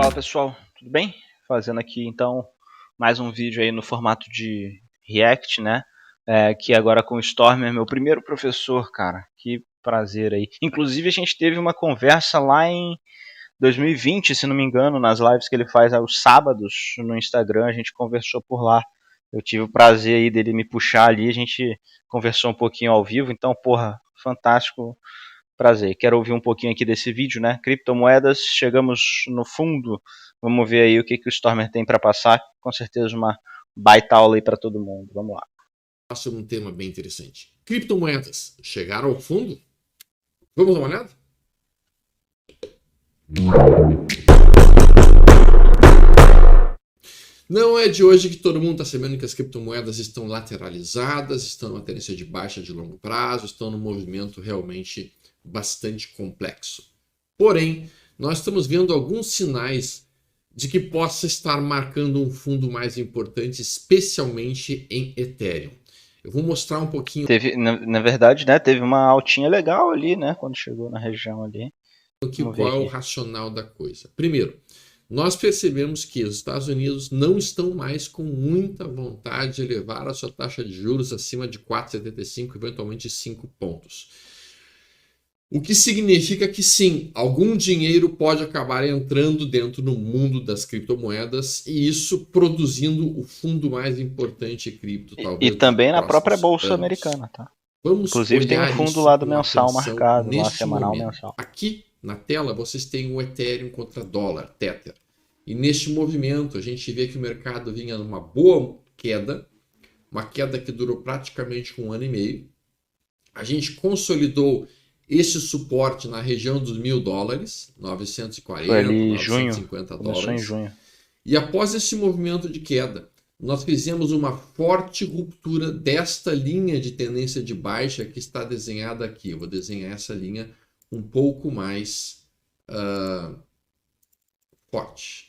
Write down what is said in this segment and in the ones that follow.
Fala pessoal, tudo bem? Fazendo aqui então mais um vídeo aí no formato de React, né? Que agora com o Stormer, meu primeiro professor, cara. Que prazer aí. Inclusive a gente teve uma conversa lá em 2020, se não me engano, nas lives que ele faz aos sábados no Instagram, a gente conversou por lá. Eu tive o prazer aí dele me puxar ali, a gente conversou um pouquinho ao vivo, então, porra, fantástico. Prazer, quero ouvir um pouquinho aqui desse vídeo, né? Criptomoedas, chegamos no fundo. Vamos ver aí o que o Stormer tem para passar. Com certeza uma baita aula aí para todo mundo. Vamos lá. Sobre um tema bem interessante. Criptomoedas chegaram ao fundo? Vamos dar uma olhada? Não é de hoje que todo mundo está sabendo que as criptomoedas estão lateralizadas, estão numa tendência de baixa de longo prazo, estão num movimento realmente bastante complexo. Porém, nós estamos vendo alguns sinais de que possa estar marcando um fundo mais importante, especialmente em Ethereum. Eu vou mostrar um pouquinho. Teve, na verdade, né, teve uma altinha legal ali, né, quando chegou na região ali. Qual é o racional da coisa? Primeiro, nós percebemos que os Estados Unidos não estão mais com muita vontade de elevar a sua taxa de juros acima de 4,75, eventualmente 5 pontos. O que significa que sim, algum dinheiro pode acabar entrando dentro do mundo das criptomoedas e isso produzindo o fundo mais importante cripto, talvez. E também na própria bolsa anos. americana, tá? Vamos Inclusive tem um fundo lá do mensal marcado, lá semanal momento. mensal. Aqui na tela vocês têm o Ethereum contra dólar, Tether. E neste movimento a gente vê que o mercado vinha numa boa queda, uma queda que durou praticamente 1 ano e meio. A gente consolidou esse suporte na região dos $1.000, 940, Foi ali 950 junho, começou em dólares. junho. E após esse movimento de queda, nós fizemos uma forte ruptura desta linha de tendência de baixa que está desenhada aqui. Eu vou desenhar essa linha um pouco mais forte.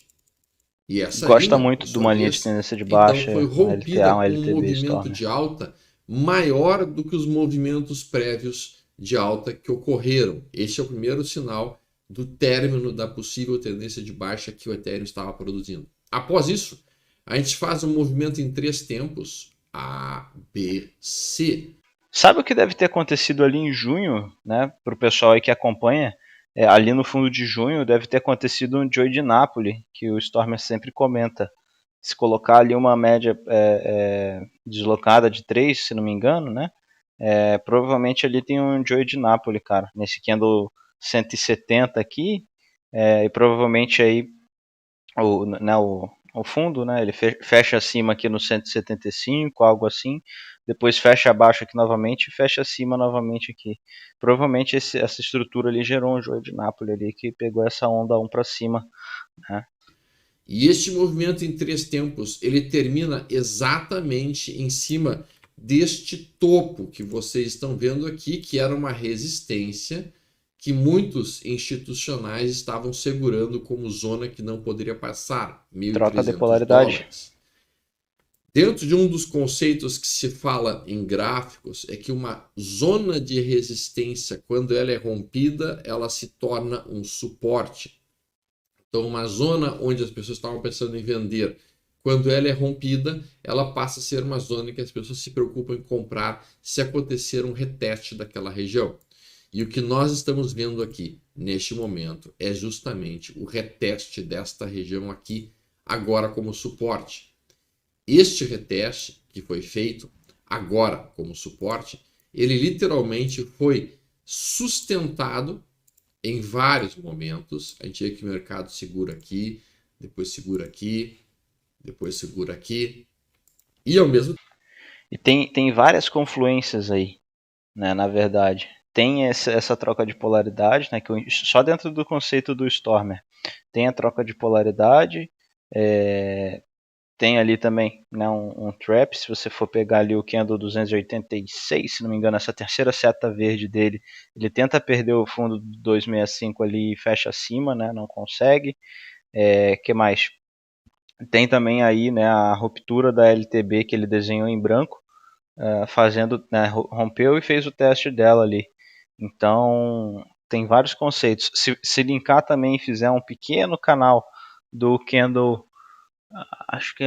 E essa Gosta linha, muito de uma linha de tendência de baixa, então foi rompida com um movimento de alta maior do que os movimentos prévios de alta que ocorreram. Este é o primeiro sinal do término da possível tendência de baixa que o Ethereum estava produzindo. Após isso, a gente faz um movimento em 3 tempos, A, B, C. Sabe o que deve ter acontecido ali em junho, né? Para o pessoal aí que acompanha, ali no fundo de junho deve ter acontecido um Joy de Napoli, que o Stormer sempre comenta. Se colocar ali uma média deslocada de 3, se não me engano, né? Provavelmente ali tem um Joy de Napoli, cara. Nesse candle 170 aqui, e provavelmente aí o fundo, né? Ele fecha acima aqui no 175, algo assim. Depois fecha abaixo aqui novamente e fecha acima novamente aqui. Provavelmente essa estrutura ali gerou um joio de Napoli ali que pegou essa onda 1 para cima, né? E este movimento em 3 tempos, ele termina exatamente em cima deste topo que vocês estão vendo aqui, que era uma resistência que muitos institucionais estavam segurando como zona que não poderia passar, Troca de polaridade. $1.300. Dentro de um dos conceitos que se fala em gráficos é que uma zona de resistência, quando ela é rompida, ela se torna um suporte. Então, uma zona onde as pessoas estavam pensando em vender, quando ela é rompida, ela passa a ser uma zona em que as pessoas se preocupam em comprar se acontecer um reteste daquela região. E o que nós estamos vendo aqui, neste momento, é justamente o reteste desta região aqui, agora como suporte. Este reteste que foi feito agora como suporte, ele literalmente foi sustentado em vários momentos. A gente vê que o mercado segura aqui, depois segura aqui, depois segura aqui, e ao mesmo E tem várias confluências aí, né, na verdade. Tem essa troca de polaridade, né, que só dentro do conceito do Stormer tem a troca de polaridade, tem ali também, né, um trap. Se você for pegar ali o candle 286, se não me engano, essa terceira seta verde dele, ele tenta perder o fundo do 265 ali e fecha acima, né, não consegue. Que mais? Tem também aí, né, a ruptura da LTB que ele desenhou em branco, fazendo, né, rompeu e fez o teste dela ali. Então tem vários conceitos. Se linkar também e fizer um pequeno canal do candle, acho que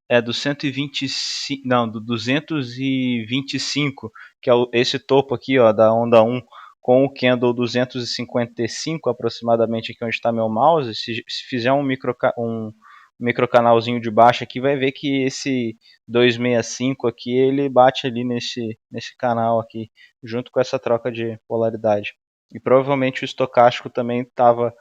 é do 125, não, do 225, que é esse topo aqui, ó, da onda 1, com o candle 255 aproximadamente, aqui onde está meu mouse. Se fizer um microcanalzinho de baixo aqui, vai ver que esse 265 aqui, ele bate ali nesse canal aqui, junto com essa troca de polaridade. E provavelmente o estocástico também estava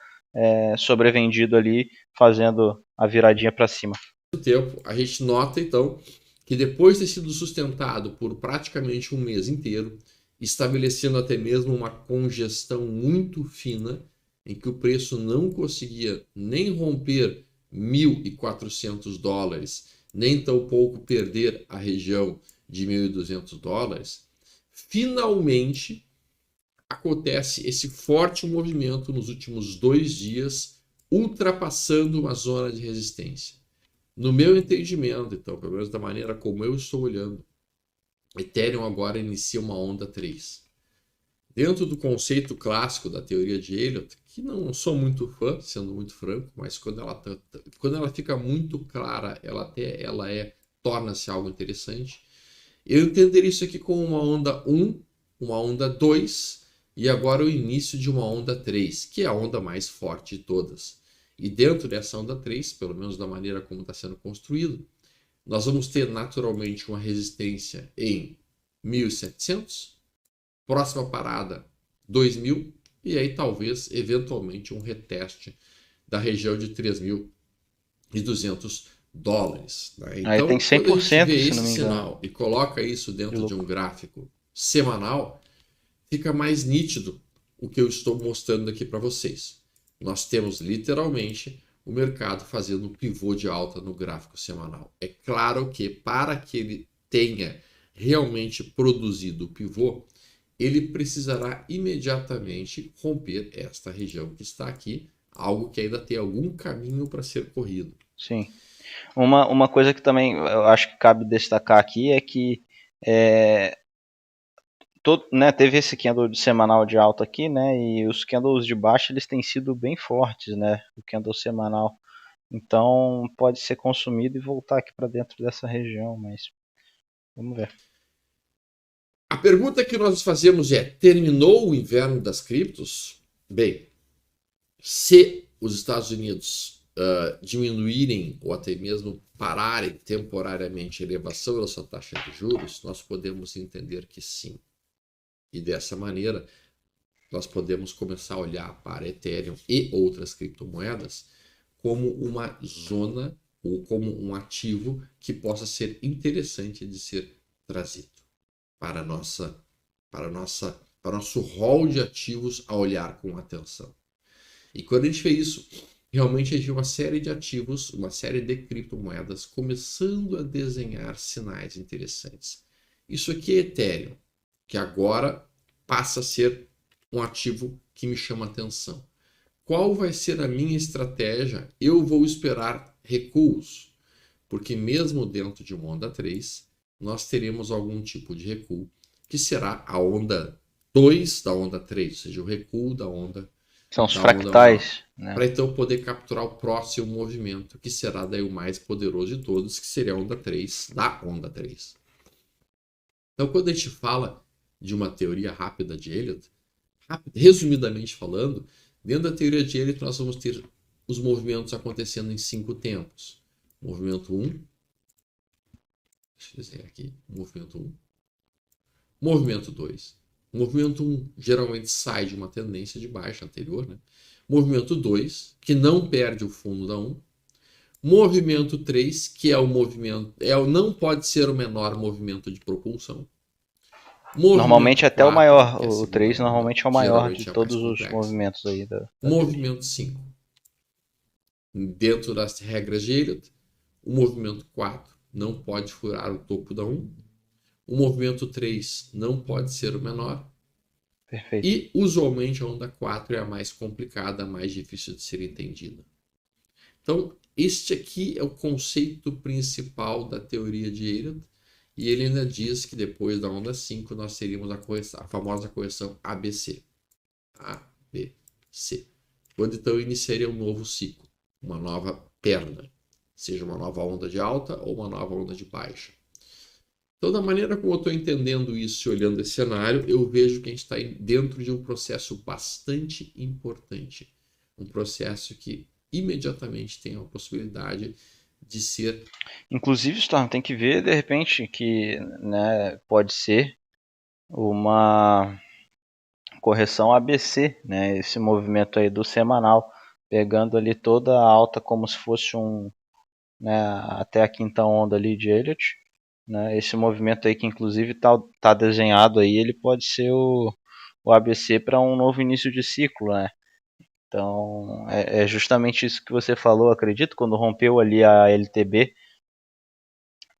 sobrevendido ali, fazendo a viradinha para cima. Tempo, a gente nota então que depois de ter sido sustentado por praticamente um mês inteiro, estabelecendo até mesmo uma congestão muito fina, em que o preço não conseguia nem romper $1.400, nem tampouco perder a região de $1.200, finalmente acontece esse forte movimento nos últimos 2 dias, ultrapassando uma zona de resistência. No meu entendimento, então, pelo menos da maneira como eu estou olhando, Ethereum agora inicia uma onda 3. Dentro do conceito clássico da teoria de Elliott, que não sou muito fã, sendo muito franco, mas quando ela fica muito clara, torna-se algo interessante. Eu entenderia isso aqui como uma onda 1, uma onda 2 e agora o início de uma onda 3, que é a onda mais forte de todas. E dentro dessa onda 3, pelo menos da maneira como está sendo construído, nós vamos ter naturalmente uma resistência em 1.700, próxima parada 2.000 e aí talvez eventualmente um reteste da região de $3.200. Né? Aí tem Então, quando a gente 100%, vê se não esse me engano. sinal e coloca isso dentro de um gráfico semanal, fica mais nítido o que eu estou mostrando aqui para vocês. Nós temos literalmente o mercado fazendo um pivô de alta no gráfico semanal. É claro que para que ele tenha realmente produzido o pivô, ele precisará imediatamente romper esta região que está aqui, algo que ainda tem algum caminho para ser corrido. Sim. Uma coisa que também eu acho que cabe destacar aqui é que teve esse candle semanal de alta aqui, né? E os candles de baixo eles têm sido bem fortes, né? O candle semanal. Então pode ser consumido e voltar aqui para dentro dessa região, mas vamos ver. A pergunta que nós fazemos é: terminou o inverno das criptos? Bem, se os Estados Unidos diminuírem ou até mesmo pararem temporariamente a elevação da sua taxa de juros, nós podemos entender que sim. E dessa maneira, nós podemos começar a olhar para Ethereum e outras criptomoedas como uma zona ou como um ativo que possa ser interessante de ser trazido para nosso rol de ativos a olhar com atenção. E quando a gente vê isso, realmente a gente vê uma série de ativos, uma série de criptomoedas começando a desenhar sinais interessantes. Isso aqui é Ethereum, que agora passa a ser um ativo que me chama atenção. Qual vai ser a minha estratégia? Eu vou esperar recuos, porque mesmo dentro de uma onda 3, nós teremos algum tipo de recuo, que será a onda 2 da onda 3, ou seja, o recuo da onda São os fractais, né? Para então poder capturar o próximo movimento, que será daí o mais poderoso de todos, que seria a onda 3, da onda 3. Então, quando a gente fala de uma teoria rápida de Elliott, resumidamente falando, dentro da teoria de Elliott nós vamos ter os movimentos acontecendo em 5 tempos. Movimento 1, deixa eu desenhar aqui, movimento 1. Movimento 2. Movimento 1 geralmente sai de uma tendência de baixa anterior, né? Movimento 2, que não perde o fundo da 1. Movimento 3, que é o movimento, não pode ser o menor movimento de propulsão. Normalmente até 4, o maior, é o 3 normalmente é o maior de é todos os movimentos aí da movimento 5. Dentro das regras de Elliott, o movimento 4 não pode furar o topo da 1. O movimento 3 não pode ser o menor. Perfeito. E, usualmente, a onda 4 é a mais complicada, a mais difícil de ser entendida. Então, este aqui é o conceito principal da teoria de Elliott. E ele ainda diz que depois da onda 5 nós teríamos a famosa correção ABC. ABC. Quando então iniciaria um novo ciclo. uma nova perna, seja uma nova onda de alta ou uma nova onda de baixa. Então, da maneira como eu estou entendendo isso e olhando esse cenário, eu vejo que a gente está dentro de um processo bastante importante. Um processo que imediatamente tem a possibilidade de ser... Inclusive, Storm, tem que ver, de repente, que, né, pode ser uma correção ABC, né, esse movimento aí do semanal, pegando ali toda a alta como se fosse né, até a quinta onda ali de Elliott, né, esse movimento aí que inclusive tá desenhado aí, ele pode ser o ABC para um novo início de ciclo, né? Então é justamente isso que você falou, acredito, quando rompeu ali a LTB,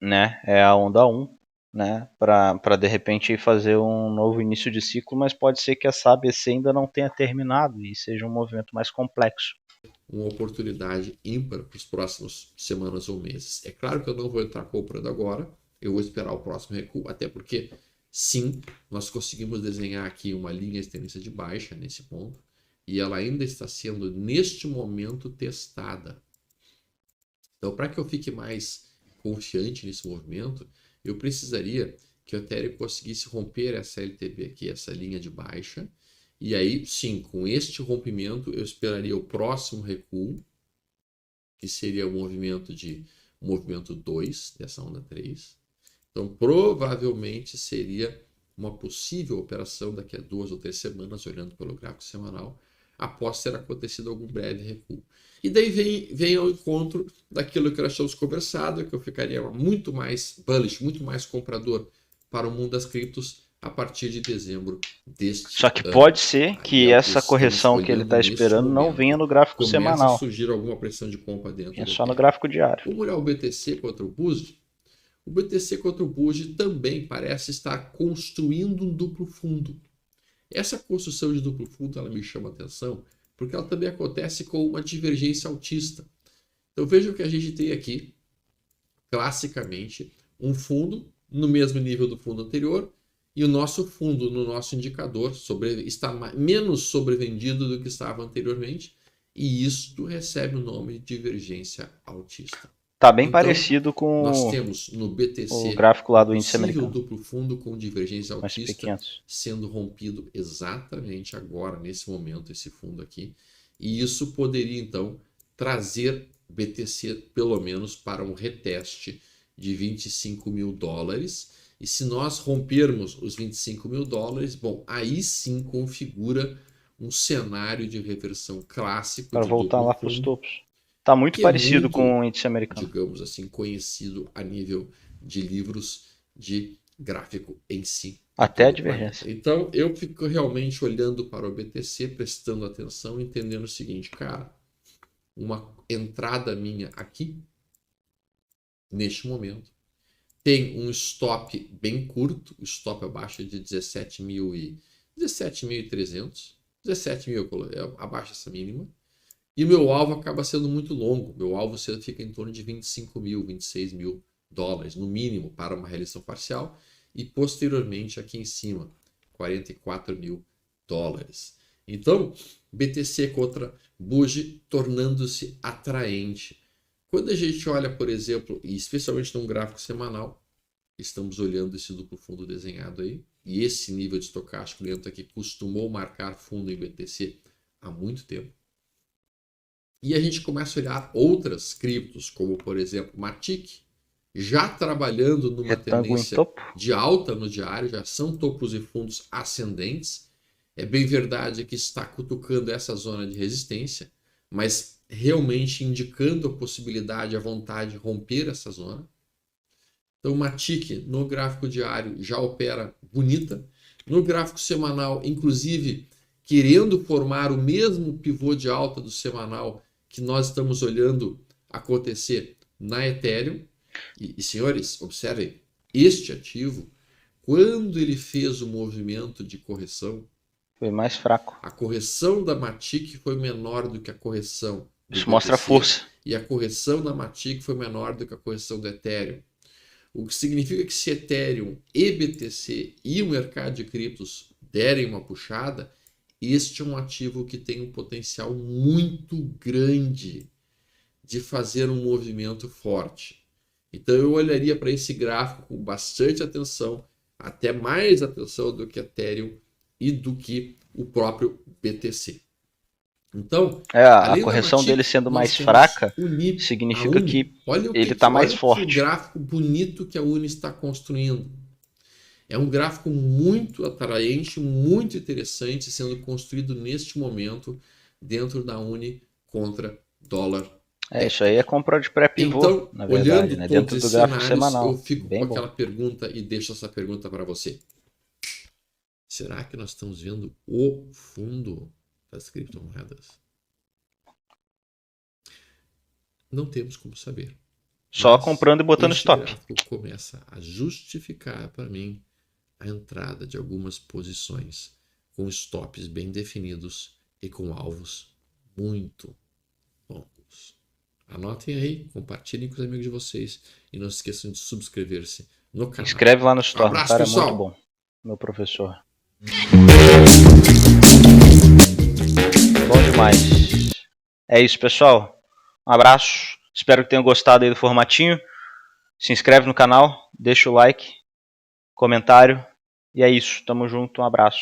né, é a onda 1, né, para de repente fazer um novo início de ciclo, mas pode ser que essa ABC ainda não tenha terminado e seja um movimento mais complexo. Uma oportunidade ímpar para as próximas semanas ou meses. É claro que eu não vou entrar comprando agora, eu vou esperar o próximo recuo, até porque, sim, nós conseguimos desenhar aqui uma linha de tendência de baixa nesse ponto, e ela ainda está sendo, neste momento, testada. Então, para que eu fique mais confiante nesse movimento, eu precisaria que o Ethereum conseguisse romper essa LTB aqui, essa linha de baixa, e aí, sim, com este rompimento, eu esperaria o próximo recuo, que seria o movimento 2 dessa onda 3. Então, provavelmente seria uma possível operação daqui a 2 ou 3 semanas, olhando pelo gráfico semanal, após ter acontecido algum breve recuo. E daí vem ao encontro daquilo que nós tínhamos conversado, que eu ficaria muito mais bullish, muito mais comprador para o mundo das criptos a partir de dezembro deste Só que ano. pode ser que é o essa correção que ele está esperando não venha no gráfico começa a semanal, surgir alguma pressão de compra dentro é do só no Ethereum. gráfico diário. Vamos olhar o BTC contra o BUSD? O BTC contra o BUSD também parece estar construindo um duplo fundo. Essa construção de duplo fundo ela me chama a atenção porque ela também acontece com uma divergência altista. Então vejam que a gente tem aqui, classicamente, um fundo no mesmo nível do fundo anterior e o nosso fundo no nosso indicador está menos sobrevendido do que estava anteriormente e isto recebe o nome de divergência altista. Tá bem Então, parecido nós com temos no o BTC gráfico lá um do índice possível americano, duplo fundo com divergência mais altista pequenos. sendo rompido exatamente agora, nesse momento, esse fundo aqui. E isso poderia, então, trazer BTC pelo menos para um reteste de 25 mil dólares. E se nós rompermos os 25 mil dólares, bom, aí sim configura um cenário de reversão clássico Para de voltar duplo lá para os fundo, topos. Tá muito que é parecido muito, com o índice americano. digamos assim, conhecido a nível de livros de gráfico em si, em Até a todo o planeta. divergência. Então, eu fico realmente olhando para o BTC, prestando atenção, entendendo o seguinte, cara, uma entrada minha aqui, neste momento, tem um stop bem curto, o stop abaixo de 17.300, 17 mil abaixo dessa mínima, e o meu alvo acaba sendo muito longo. Meu alvo fica em torno de 25 mil, 26 mil dólares, no mínimo, para uma realização parcial. E posteriormente, aqui em cima, 44 mil dólares. Então, BTC contra BUSD tornando-se atraente. Quando a gente olha, por exemplo, e especialmente num gráfico semanal, estamos olhando esse duplo fundo desenhado aí, e esse nível de estocástico lento aqui costumou marcar fundo em BTC há muito tempo. E a gente começa a olhar outras criptos, como por exemplo Matic, já trabalhando numa Retângulo em tendência topo. de alta no diário, já são topos e fundos ascendentes. É bem verdade que está cutucando essa zona de resistência, mas realmente indicando a possibilidade, a vontade de romper essa zona. Então, Matic no gráfico diário já opera bonita. No gráfico semanal, inclusive, querendo formar o mesmo pivô de alta do semanal que nós estamos olhando acontecer na Ethereum. E senhores, observem, este ativo, quando ele fez o movimento de correção, Foi mais fraco. a correção da Matic foi menor do que a correção do Isso BTC, mostra a força. e a correção da Matic foi menor do que a correção do Ethereum. O que significa que se Ethereum e BTC e o mercado de criptos derem uma puxada, este é um ativo que tem um potencial muito grande de fazer um movimento forte. Então eu olharia para esse gráfico com bastante atenção, até mais atenção do que Ethereum e do que o próprio BTC. Então, a além da correção Matic, dele sendo nós mais temos fraca Uni, a significa Uni. que Olha o ele está mais olha forte. que gráfico bonito que a Uni está construindo. É um gráfico muito atraente, muito interessante, sendo construído neste momento dentro da Uni contra dólar. Isso aí é compra de pré-pivô, então, na verdade, olhando né? todos Dentro do esses gráfico cenários, semanal. eu fico Bem com bom. aquela pergunta e deixo essa pergunta para você. Será que nós estamos vendo o fundo das criptomoedas? Não temos como saber. Só Mas comprando e botando este stop. gráfico começa a justificar para mim a entrada de algumas posições com stops bem definidos e com alvos muito longos. Anotem aí, compartilhem com os amigos de vocês e não se esqueçam de subscrever-se no canal. Inscreve lá no Storm, Abraço, cara, pessoal. é muito bom. Meu professor. Bom demais. É isso, pessoal. Um abraço. Espero que tenham gostado aí do formatinho. Se inscreve no canal, deixa o like, comentário. E é isso. Tamo junto. Um abraço.